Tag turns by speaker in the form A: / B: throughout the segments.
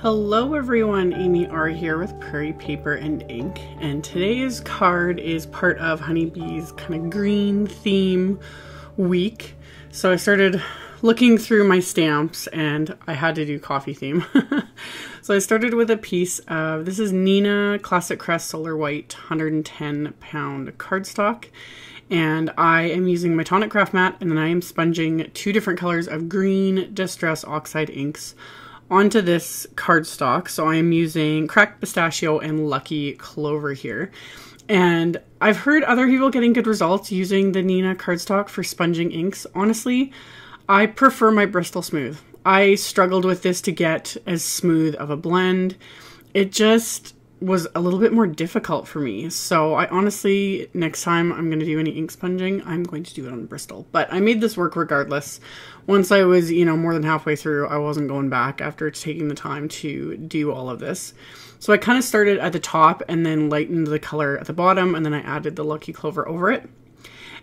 A: Hello everyone, AmyR here with Prairie Paper and Ink, and today's card is part of Honeybee's kind of green theme week. So I started looking through my stamps and I had to do coffee theme. So I started with a piece of, this is Neenah Classic Crest Solar White 110 pound cardstock. And I am using my Tonic craft mat, and then I am sponging two different colors of green Distress Oxide inks onto this cardstock. So I am using Cracked Pistachio and Lucky Clover here. And I've heard other people getting good results using the Neenah cardstock for sponging inks. Honestly, I prefer my Bristol Smooth. I struggled with this to get as smooth of a blend. It just was a little bit more difficult for me. So I honestly, next time I'm going to do any ink sponging, I'm going to do it on Bristol. But I made this work regardless. Once I was, more than halfway through, I wasn't going back after taking the time to do all of this. So I kind of started at the top and then lightened the color at the bottom, and then I added the Lucky Clover over it.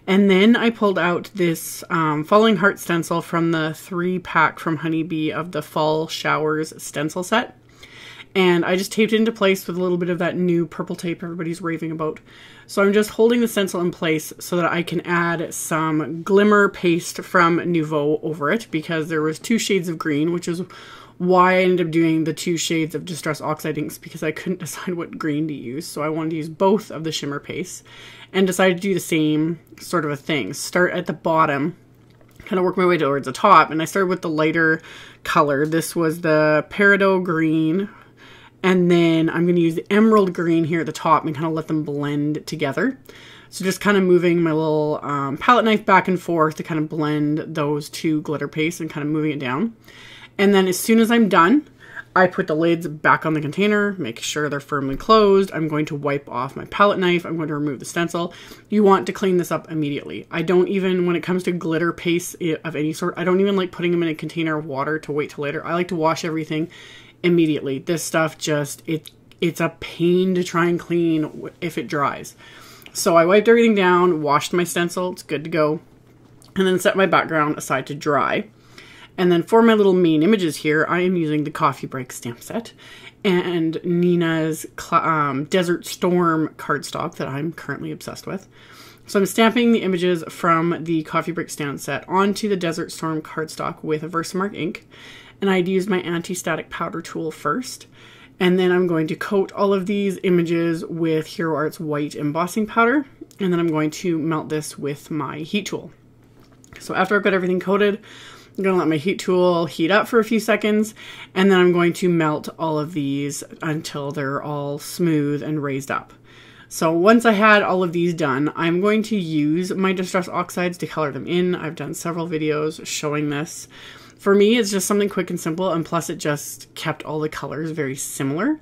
A: And then I pulled out this Falling Heart stencil from the 3-pack from Honeybee of the Fall Showers stencil set. And I just taped it into place with a little bit of that new purple tape everybody's raving about. So I'm just holding the stencil in place so that I can add some Glimmer paste from Nuvo over it, because there was 2 shades of green, which is why I ended up doing the 2 shades of Distress Oxide inks, because I couldn't decide what green to use. So I wanted to use both of the shimmer paste and decided to do the same sort of a thing. Start at the bottom, kind of work my way towards the top, and I started with the lighter color. This was the Peridot green. And then I'm going to use the emerald green here at the top and kind of let them blend together. So just kind of moving my little palette knife back and forth to kind of blend those 2 glitter pastes and kind of moving it down. And then as soon as I'm done, I put the lids back on the container, make sure they're firmly closed. I'm going to wipe off my palette knife. I'm going to remove the stencil. You want to clean this up immediately. I don't even, when it comes to glitter pastes of any sort, I don't even like putting them in a container of water to wait till later. I like to wash everything immediately. This stuff just, it's a pain to try and clean if it dries. So I wiped everything down, washed my stencil, it's good to go, and then set my background aside to dry. And then for my little main images here, I am using the Coffee Break stamp set and Neenah's Desert Storm cardstock that I'm currently obsessed with. So I'm stamping the images from the Coffee Break stamp set onto the Desert Storm cardstock with a Versamark ink. And I'd use my anti-static powder tool first. And then I'm going to coat all of these images with Hero Art's white embossing powder. And then I'm going to melt this with my heat tool. So after I've got everything coated, I'm going to let my heat tool heat up for a few seconds. And then I'm going to melt all of these until they're all smooth and raised up. So once I had all of these done, I'm going to use my Distress Oxides to color them in. I've done several videos showing this. For me, it's just something quick and simple, and plus it just kept all the colors very similar.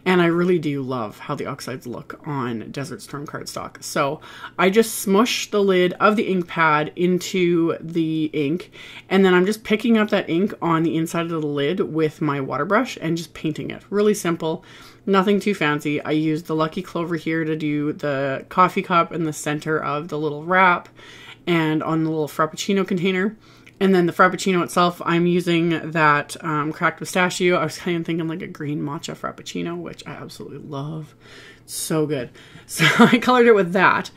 A: And I really do love how the oxides look on Desert Storm cardstock. So I just smush the lid of the ink pad into the ink, and then I'm just picking up that ink on the inside of the lid with my water brush and just painting it. Really simple, nothing too fancy. I used the Lucky Clover here to do the coffee cup in the center of the little wrap and on the little Frappuccino container. And then the Frappuccino itself, I'm using that Cracked Pistachio. I was kind of thinking like a green matcha Frappuccino, which I absolutely love. It's so good. So I colored it with that.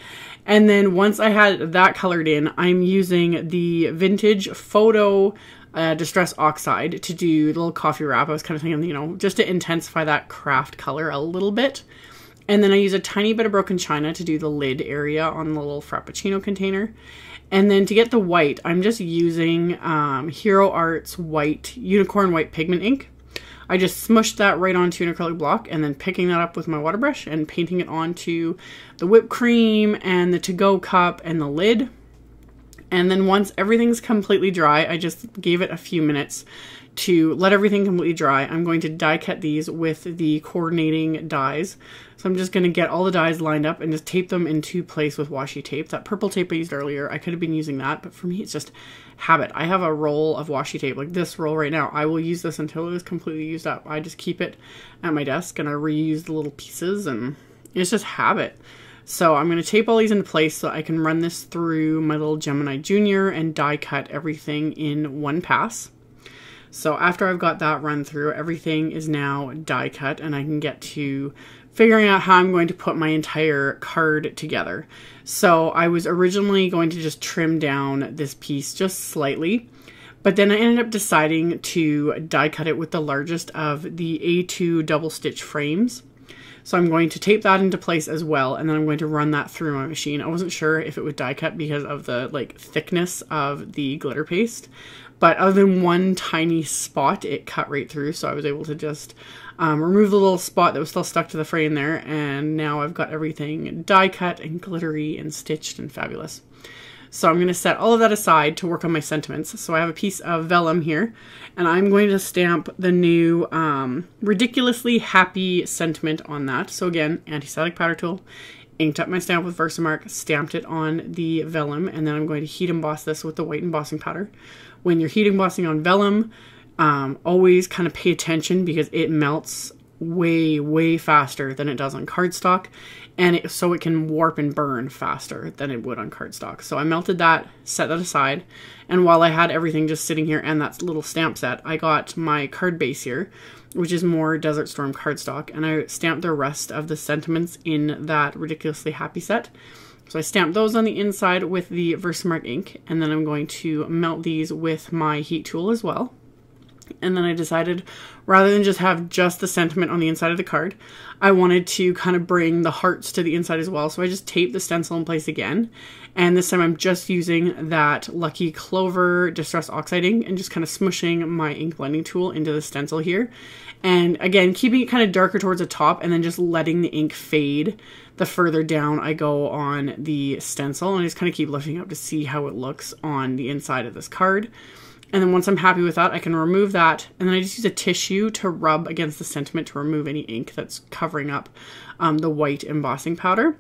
A: And then once I had that colored in, I'm using the Vintage Photo Distress Oxide to do the little coffee wrap. I was kind of thinking, just to intensify that craft color a little bit. And then I use a tiny bit of broken china to do the lid area on the little Frappuccino container. And then to get the white, I'm just using Hero Art's Unicorn White Pigment ink. I just smushed that right onto an acrylic block and then picking that up with my water brush and painting it onto the whipped cream and the to-go cup and the lid. And then once everything's completely dry, I just gave it a few minutes to let everything completely dry. I'm going to die cut these with the coordinating dies. So I'm just going to get all the dies lined up and just tape them into place with washi tape. That purple tape I used earlier, I could have been using that, but for me it's just habit. I have a roll of washi tape, like this roll right now. I will use this until it is completely used up. I just keep it at my desk and I reuse the little pieces, and it's just habit. So I'm going to tape all these into place so I can run this through my little Gemini Junior and die cut everything in one pass. So after I've got that run through, everything is now die cut, and I can get to figuring out how I'm going to put my entire card together. So I was originally going to just trim down this piece just slightly, but then I ended up deciding to die cut it with the largest of the A2 double stitch frames. So I'm going to tape that into place as well, and then I'm going to run that through my machine. I wasn't sure if it would die cut because of the thickness of the glitter paste, but other than one tiny spot, it cut right through. So I was able to just remove the little spot that was still stuck to the frame there, and now I've got everything die cut and glittery and stitched and fabulous. So I'm going to set all of that aside to work on my sentiments. So I have a piece of vellum here, and I'm going to stamp the new Ridiculously Happy sentiment on that. So again, anti-static powder tool, inked up my stamp with Versamark, stamped it on the vellum, and then I'm going to heat emboss this with the white embossing powder. When you're heat embossing on vellum, always kind of pay attention because it melts way faster than it does on cardstock, and so it can warp and burn faster than it would on cardstock. So I melted that, set that aside, and while I had everything just sitting here and that little stamp set, I got my card base here, which is more Desert Storm cardstock, and I stamped the rest of the sentiments in that Ridiculously Happy set. So I stamped those on the inside with the Versamark ink, and then I'm going to melt these with my heat tool as well. And then I decided, rather than just have just the sentiment on the inside of the card, I wanted to kind of bring the hearts to the inside as well. So I just taped the stencil in place again. And this time I'm just using that Lucky Clover Distress Oxide ink and just kind of smushing my ink blending tool into the stencil here. And again, keeping it kind of darker towards the top and then just letting the ink fade the further down I go on the stencil. And I just kind of keep lifting up to see how it looks on the inside of this card. And then once I'm happy with that, I can remove that, and then I just use a tissue to rub against the sentiment to remove any ink that's covering up the white embossing powder.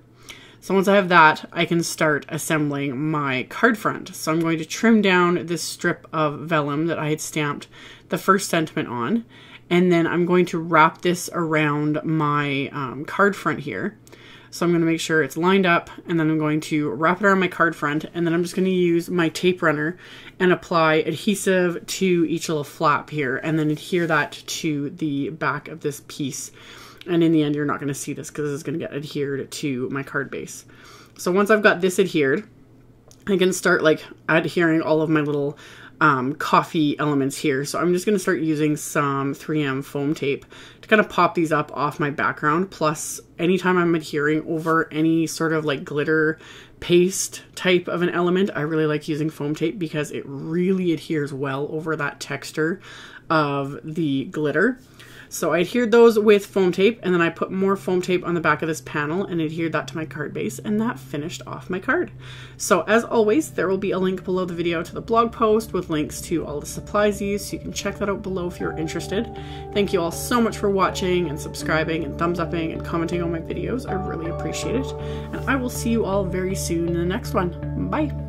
A: So once I have that, I can start assembling my card front. So I'm going to trim down this strip of vellum that I had stamped the first sentiment on, and then I'm going to wrap this around my card front here. So I'm going to make sure it's lined up, and then I'm going to wrap it around my card front, and then I'm just going to use my tape runner and apply adhesive to each little flap here, and then adhere that to the back of this piece. And in the end, you're not going to see this because this is going to get adhered to my card base. So once I've got this adhered, I can start adhering all of my little coffee elements here. So I'm just going to start using some 3M foam tape to kind of pop these up off my background. Plus, anytime I'm adhering over any sort of glitter paste type of an element, I really like using foam tape because it really adheres well over that texture of the glitter. So I adhered those with foam tape, and then I put more foam tape on the back of this panel and adhered that to my card base, and that finished off my card. So as always, there will be a link below the video to the blog post with links to all the supplies used, so you can check that out below if you're interested. Thank you all so much for watching and subscribing and thumbs upping and commenting on my videos. I really appreciate it, and I will see you all very soon in the next one. Bye!